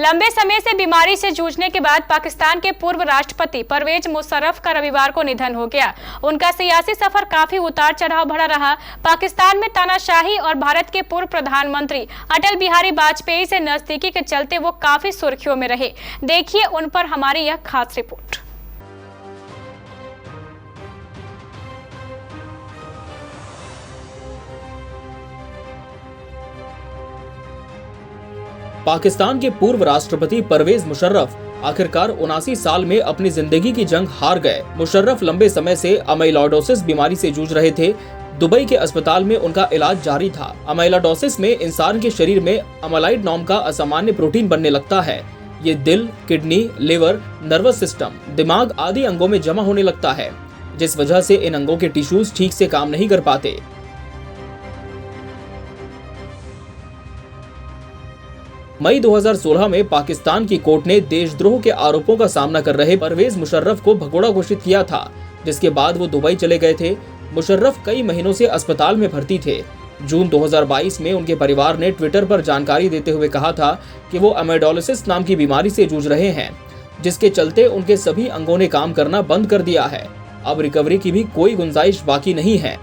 लंबे समय से बीमारी से जूझने के बाद पाकिस्तान के पूर्व राष्ट्रपति परवेज मुशर्रफ का रविवार को निधन हो गया। उनका सियासी सफर काफी उतार चढ़ाव भरा रहा। पाकिस्तान में तानाशाही और भारत के पूर्व प्रधानमंत्री अटल बिहारी वाजपेयी से नजदीकी के चलते वो काफी सुर्खियों में रहे। देखिए उन पर हमारी यह खास रिपोर्ट। पाकिस्तान के पूर्व राष्ट्रपति परवेज मुशर्रफ आखिरकार 79 साल में अपनी जिंदगी की जंग हार गए। मुशर्रफ लंबे समय से अमाइलोइडोसिस बीमारी से जूझ रहे थे। दुबई के अस्पताल में उनका इलाज जारी था। अमाइलोइडोसिस में इंसान के शरीर में अमाइलाइड नाम का असामान्य प्रोटीन बनने लगता है। ये दिल, किडनी, लिवर, नर्वस सिस्टम, दिमाग आदि अंगों में जमा होने लगता है, जिस वजह से इन अंगों के टिश्यूज ठीक से काम नहीं कर पाते। मई 2016 में पाकिस्तान की कोर्ट ने देशद्रोह के आरोपों का सामना कर रहे परवेज मुशर्रफ को भगोड़ा घोषित किया था, जिसके बाद वो दुबई चले गए थे। मुशर्रफ कई महीनों से अस्पताल में भर्ती थे। जून 2022 में उनके परिवार ने ट्विटर पर जानकारी देते हुए कहा था कि वो अमाइलोइडोसिस नाम की बीमारी से जूझ रहे हैं, जिसके चलते उनके सभी अंगों ने काम करना बंद कर दिया है। अब रिकवरी की भी कोई गुंजाइश बाकी नहीं है।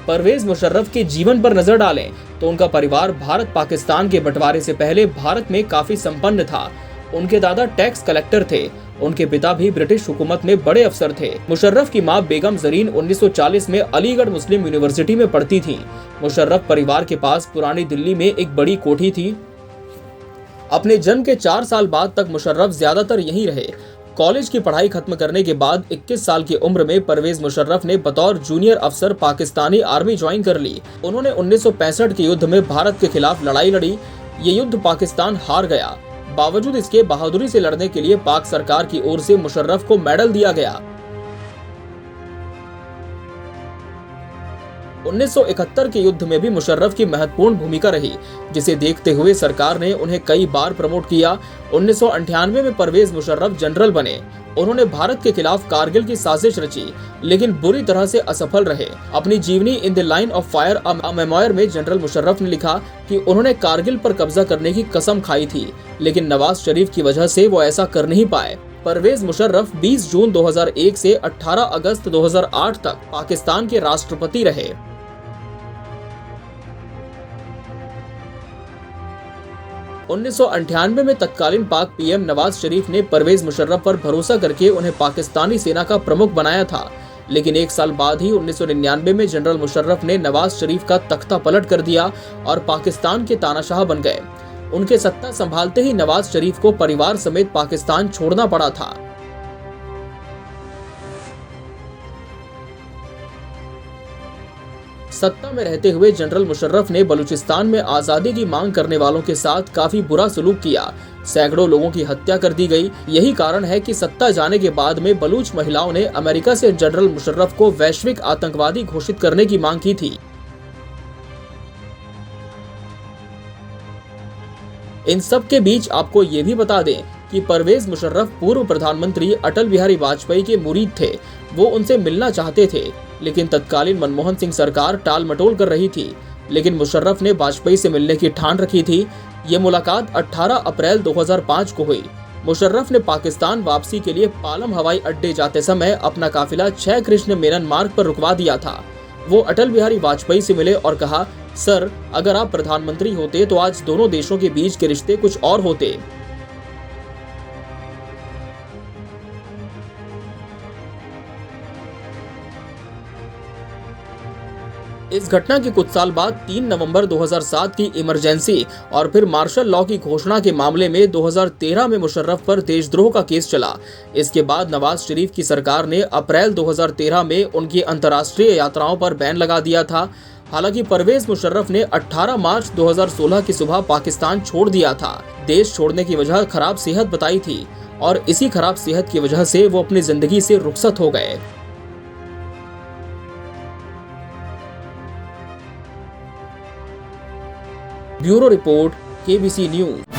परवेज मुशर्रफ के जीवन पर नजर डालें तो उनका परिवार भारत पाकिस्तान के बंटवारे से पहले भारत में काफी संपन्न था। उनके दादा टैक्स कलेक्टर थे। उनके पिता भी ब्रिटिश हुकूमत में बड़े अफसर थे। मुशर्रफ की मां बेगम जरीन 1940 में अलीगढ़ मुस्लिम यूनिवर्सिटी में पढ़ती थी। मुशर्रफ परिवार के पास पुरानी दिल्ली में एक बड़ी कोठी थी। अपने जन्म के 4 साल बाद तक मुशर्रफ ज्यादातर यहीं रहे। कॉलेज की पढ़ाई खत्म करने के बाद 21 साल की उम्र में परवेज मुशर्रफ ने बतौर जूनियर अफसर पाकिस्तानी आर्मी ज्वाइन कर ली। उन्होंने 1965 के युद्ध में भारत के खिलाफ लड़ाई लड़ी। ये युद्ध पाकिस्तान हार गया। बावजूद इसके बहादुरी से लड़ने के लिए पाक सरकार की ओर से मुशर्रफ को मेडल दिया गया। 1971 के युद्ध में भी मुशर्रफ की महत्वपूर्ण भूमिका रही, जिसे देखते हुए सरकार ने उन्हें कई बार प्रमोट किया। 1998 में परवेज मुशर्रफ जनरल बने। उन्होंने भारत के खिलाफ कारगिल की साजिश रची, लेकिन बुरी तरह से असफल रहे। अपनी जीवनी in the line of fire a memoir में जनरल मुशर्रफ ने लिखा कि उन्होंने कारगिल पर कब्जा करने की कसम खाई थी, लेकिन नवाज शरीफ की वजह से वो ऐसा कर नहीं पाए। परवेज मुशर्रफ 20 जून 2001 से 18 अगस्त 2008 तक पाकिस्तान के राष्ट्रपति रहे। 1998 में तत्कालीन पाक पीएम नवाज शरीफ ने परवेज मुशर्रफ पर भरोसा करके उन्हें पाकिस्तानी सेना का प्रमुख बनाया था, लेकिन 1 साल बाद ही 1999 में जनरल मुशर्रफ ने नवाज शरीफ का तख्ता पलट कर दिया और पाकिस्तान के तानाशाह बन गए। उनके सत्ता संभालते ही नवाज शरीफ को परिवार समेत पाकिस्तान छोड़ना पड़ा था। सत्ता में रहते हुए जनरल मुशर्रफ ने बलूचिस्तान में आजादी की मांग करने वालों के साथ काफी बुरा सलूक किया। सैकड़ों लोगों की हत्या कर दी गई। यही कारण है कि सत्ता जाने के बाद में बलूच महिलाओं ने अमेरिका से जनरल मुशर्रफ को वैश्विक आतंकवादी घोषित करने की मांग की थी। इन सब के बीच आपको ये भी बता दें कि परवेज मुशर्रफ पूर्व प्रधानमंत्री अटल बिहारी वाजपेयी के मुरीद थे। वो उनसे मिलना चाहते थे, लेकिन तत्कालीन मनमोहन सिंह सरकार टाल मटोल कर रही थी। लेकिन मुशर्रफ ने वाजपेयी से मिलने की ठान रखी थी। ये मुलाकात 18 अप्रैल 2005 को हुई। मुशर्रफ ने पाकिस्तान वापसी के लिए पालम हवाई अड्डे जाते समय अपना काफिला 6 कृष्ण मेनन मार्ग पर रुकवा दिया था। वो अटल बिहारी वाजपेयी से मिले और कहा, सर, अगर आप प्रधानमंत्री होते तो आज दोनों देशों के बीच के रिश्ते कुछ और होते। इस घटना के कुछ साल बाद 3 नवंबर 2007 की इमरजेंसी और फिर मार्शल लॉ की घोषणा के मामले में 2013 में मुशर्रफ पर देशद्रोह का केस चला। इसके बाद नवाज शरीफ की सरकार ने अप्रैल 2013 में उनकी अंतर्राष्ट्रीय यात्राओं पर बैन लगा दिया था। हालांकि परवेज मुशर्रफ ने 18 मार्च 2016 की सुबह पाकिस्तान छोड़ दिया था। देश छोड़ने की वजह खराब सेहत बताई थी और इसी खराब सेहत की वजह से वो अपनी जिंदगी से रुखसत हो गए। Bureau report, KBC news.